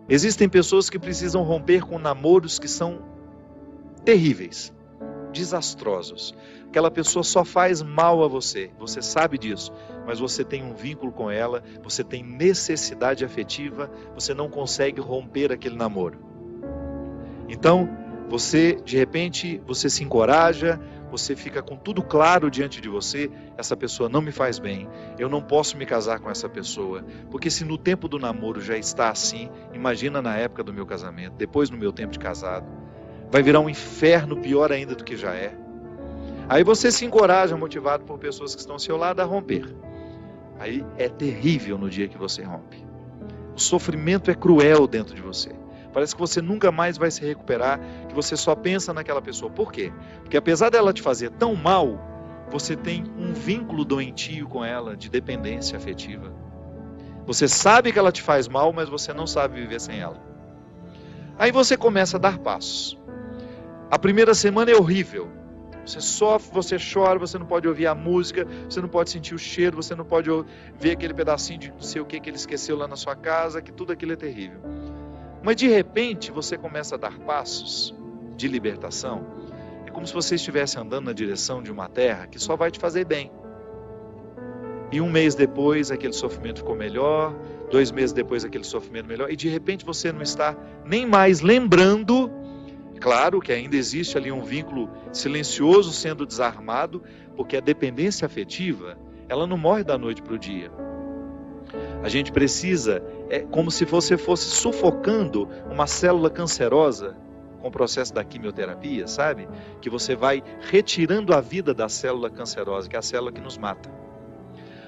Existem pessoas que precisam romper com namoros que são terríveis, desastrosos. Aquela pessoa só faz mal a você sabe disso, mas você tem um vínculo com ela, você tem necessidade afetiva, você não consegue romper aquele namoro. Então, de repente, você se encoraja, você fica com tudo claro diante de você, essa pessoa não me faz bem, eu não posso me casar com essa pessoa, porque se no tempo do namoro já está assim, imagina na época do meu casamento, depois no meu tempo de casado, vai virar um inferno pior ainda do que já é. Aí você se encoraja, motivado por pessoas que estão ao seu lado, a romper. Aí é terrível no dia que você rompe. O sofrimento é cruel dentro de você. Parece que você nunca mais vai se recuperar, que você só pensa naquela pessoa. Por quê? Porque apesar dela te fazer tão mal, você tem um vínculo doentio com ela, de dependência afetiva. Você sabe que ela te faz mal, mas você não sabe viver sem ela. Aí você começa a dar passos. A primeira semana é horrível. Você sofre, você chora, você não pode ouvir a música, você não pode sentir o cheiro, você não pode ver aquele pedacinho de não sei o que ele esqueceu lá na sua casa, que tudo aquilo é terrível. Mas de repente você começa a dar passos de libertação. É como se você estivesse andando na direção de uma terra que só vai te fazer bem. E um mês depois aquele sofrimento ficou melhor, 2 meses depois aquele sofrimento melhor, e de repente você não está nem mais lembrando. Claro que ainda existe ali um vínculo silencioso sendo desarmado, porque a dependência afetiva, ela não morre da noite para o dia. A gente precisa, é como se você fosse sufocando uma célula cancerosa com o processo da quimioterapia, sabe? Que você vai retirando a vida da célula cancerosa, que é a célula que nos mata.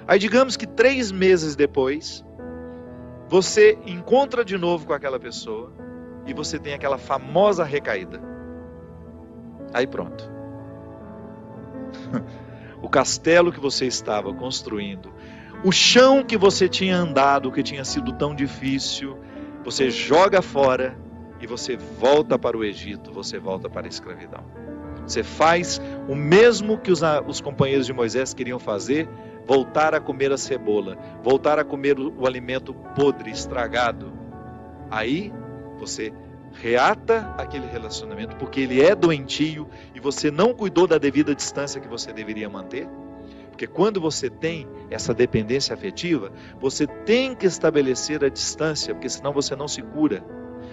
Aí digamos que 3 meses depois, você encontra de novo com aquela pessoa, e você tem aquela famosa recaída. Aí pronto. O castelo que você estava construindo, o chão que você tinha andado, que tinha sido tão difícil, você joga fora e você volta para o Egito, você volta para a escravidão. Você faz o mesmo que os companheiros de Moisés queriam fazer, voltar a comer a cebola, voltar a comer o alimento podre, estragado. Aí você reata aquele relacionamento, porque ele é doentio e você não cuidou da devida distância que você deveria manter. Porque quando você tem essa dependência afetiva, você tem que estabelecer a distância, porque senão você não se cura.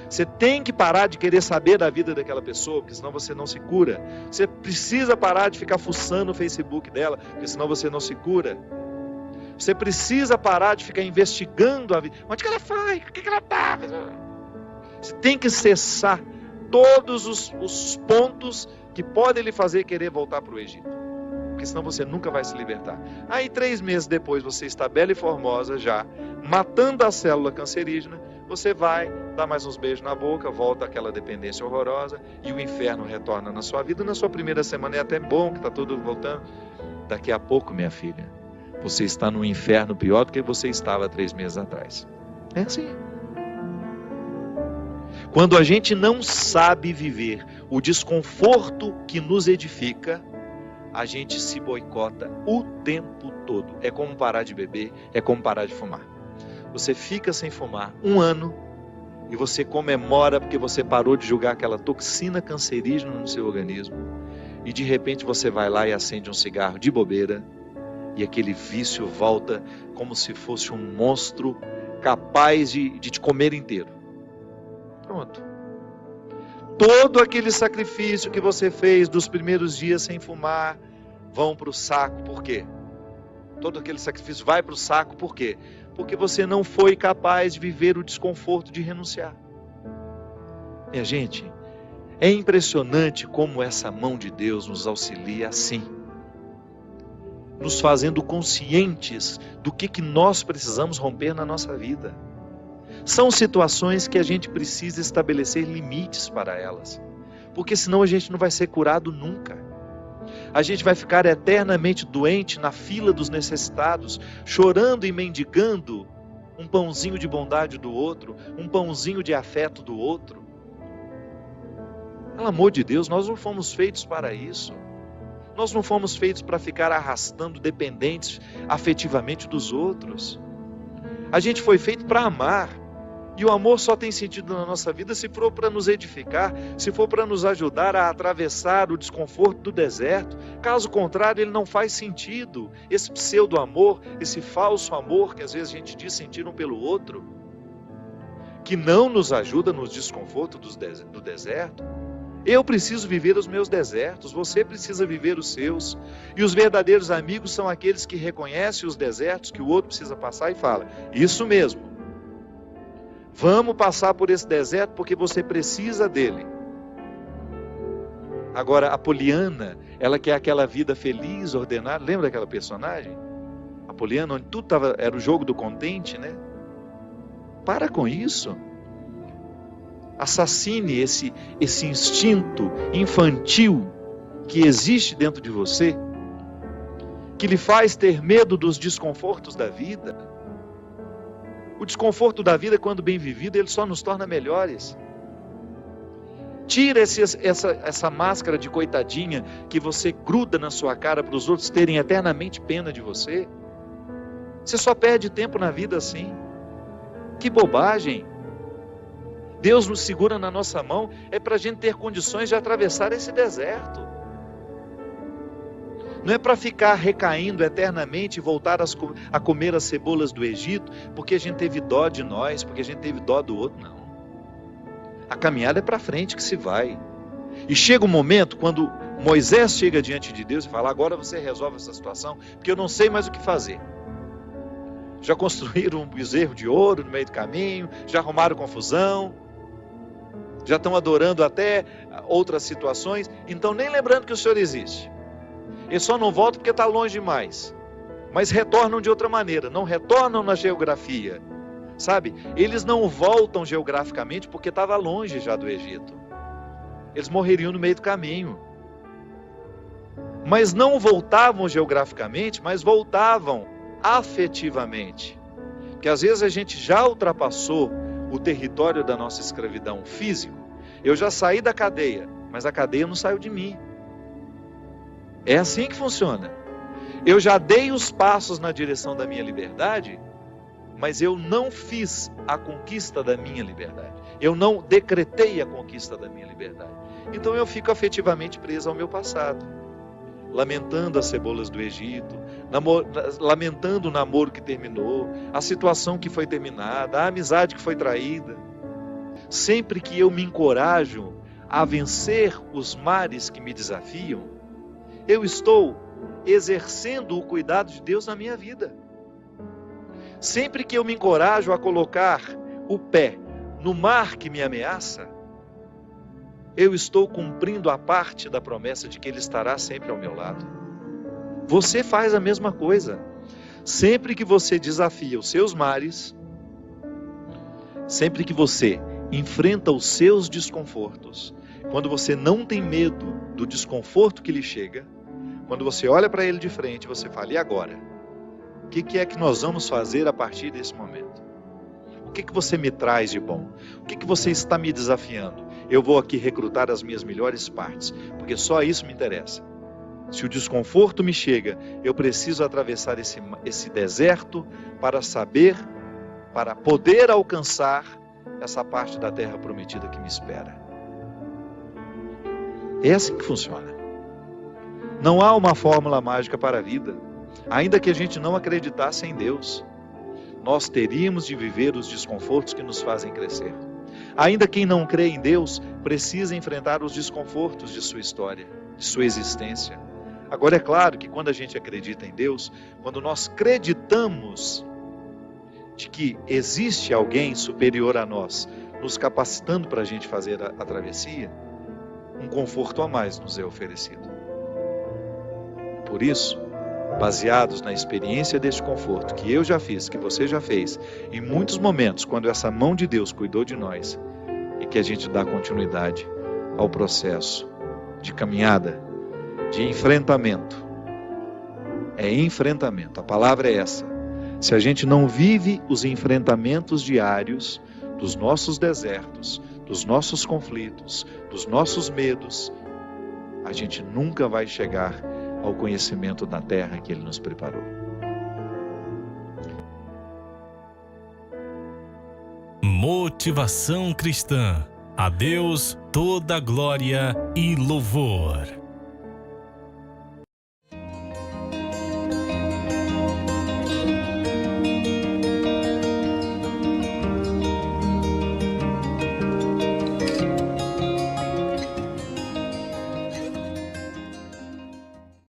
Você tem que parar de querer saber da vida daquela pessoa, porque senão você não se cura. Você precisa parar de ficar fuçando o Facebook dela, porque senão você não se cura. Você precisa parar de ficar investigando a vida. Onde que ela foi? O que ela está? Você tem que cessar todos os pontos que podem lhe fazer querer voltar para o Egito. Porque senão você nunca vai se libertar. Aí 3 meses depois você está bela e formosa já, matando a célula cancerígena, você vai dar mais uns beijos na boca, volta àquela dependência horrorosa e o inferno retorna na sua vida. Na sua primeira semana é até bom que está tudo voltando. Daqui a pouco, minha filha, você está num inferno pior do que você estava 3 meses atrás. É assim. Quando a gente não sabe viver o desconforto que nos edifica, a gente se boicota o tempo todo. É como parar de beber, é como parar de fumar. Você fica sem fumar 1 ano e você comemora porque você parou de jogar aquela toxina cancerígena no seu organismo. E de repente você vai lá e acende um cigarro de bobeira e aquele vício volta como se fosse um monstro capaz de te comer inteiro. Pronto. Todo aquele sacrifício que você fez dos primeiros dias sem fumar vão para o saco. Por quê? Todo aquele sacrifício vai para o saco. Por quê? Porque você não foi capaz de viver o desconforto de renunciar. Minha gente, é impressionante como essa mão de Deus nos auxilia assim, nos fazendo conscientes do que nós precisamos romper na nossa vida. São situações que a gente precisa estabelecer limites para elas, porque senão a gente não vai ser curado nunca. A gente vai ficar eternamente doente na fila dos necessitados, chorando e mendigando um pãozinho de bondade do outro, um pãozinho de afeto do outro. Pelo amor de Deus, nós não fomos feitos para isso. Nós não fomos feitos para ficar arrastando dependentes afetivamente dos outros. A gente foi feito para amar. E o amor só tem sentido na nossa vida se for para nos edificar, se for para nos ajudar a atravessar o desconforto do deserto. Caso contrário, ele não faz sentido. Esse pseudo-amor, esse falso amor que às vezes a gente diz sentir um pelo outro, que não nos ajuda nos desconfortos do deserto. Eu preciso viver os meus desertos, você precisa viver os seus. E os verdadeiros amigos são aqueles que reconhecem os desertos que o outro precisa passar e fala: isso mesmo, vamos passar por esse deserto porque você precisa dele. Agora, a Poliana, ela quer aquela vida feliz, ordenada. Lembra daquela personagem? A Poliana, onde tudo era o jogo do contente, né? Para com isso. Assassine esse instinto infantil que existe dentro de você, que lhe faz ter medo dos desconfortos da vida. O desconforto da vida, quando bem vivido, ele só nos torna melhores. Tira essa máscara de coitadinha que você gruda na sua cara para os outros terem eternamente pena de você. Você só perde tempo na vida assim. Que bobagem! Deus nos segura na nossa mão é para a gente ter condições de atravessar esse deserto. Não é para ficar recaindo eternamente e voltar a comer as cebolas do Egito, porque a gente teve dó de nós, porque a gente teve dó do outro, não. A caminhada é para frente que se vai. E chega um momento quando Moisés chega diante de Deus e fala: agora você resolve essa situação, porque eu não sei mais o que fazer. Já construíram um bezerro de ouro no meio do caminho, já arrumaram confusão, já estão adorando até outras situações, então nem lembrando que o Senhor existe. Eles só não voltam porque está longe demais, mas retornam de outra maneira, não retornam na geografia, sabe? Eles não voltam geograficamente porque estava longe já do Egito. Eles morreriam no meio do caminho. Mas não voltavam geograficamente, mas voltavam afetivamente. Porque às vezes a gente já ultrapassou o território da nossa escravidão físico. Eu já saí da cadeia, mas a cadeia não saiu de mim. É assim que funciona. Eu já dei os passos na direção da minha liberdade, mas eu não fiz a conquista da minha liberdade. Eu não decretei a conquista da minha liberdade. Então eu fico afetivamente preso ao meu passado, lamentando as cebolas do Egito, lamentando o namoro que terminou, a situação que foi terminada, a amizade que foi traída. Sempre que eu me encorajo a vencer os mares que me desafiam, eu estou exercendo o cuidado de Deus na minha vida. Sempre que eu me encorajo a colocar o pé no mar que me ameaça, eu estou cumprindo a parte da promessa de que Ele estará sempre ao meu lado. Você faz a mesma coisa. Sempre que você desafia os seus mares, sempre que você enfrenta os seus desconfortos, quando você não tem medo do desconforto que lhe chega, quando você olha para ele de frente, você fala: e agora? O que é que nós vamos fazer a partir desse momento? O que você me traz de bom? O que você está me desafiando? Eu vou aqui recrutar as minhas melhores partes, porque só isso me interessa. Se o desconforto me chega, eu preciso atravessar esse deserto para poder alcançar essa parte da terra prometida que me espera. É assim que funciona. Não há uma fórmula mágica para a vida. Ainda que a gente não acreditasse em Deus, nós teríamos de viver os desconfortos que nos fazem crescer. Ainda quem não crê em Deus precisa enfrentar os desconfortos de sua história, de sua existência. Agora é claro que quando a gente acredita em Deus, quando nós acreditamos de que existe alguém superior a nós, nos capacitando para a gente fazer a travessia, um conforto a mais nos é oferecido. Por isso, baseados na experiência deste conforto que eu já fiz, que você já fez, em muitos momentos, quando essa mão de Deus cuidou de nós, e que a gente dá continuidade ao processo de caminhada, de enfrentamento. É enfrentamento, a palavra é essa. Se a gente não vive os enfrentamentos diários dos nossos desertos, dos nossos conflitos, dos nossos medos, a gente nunca vai chegar ao conhecimento da terra que Ele nos preparou. Motivação Cristã. A Deus toda glória e louvor.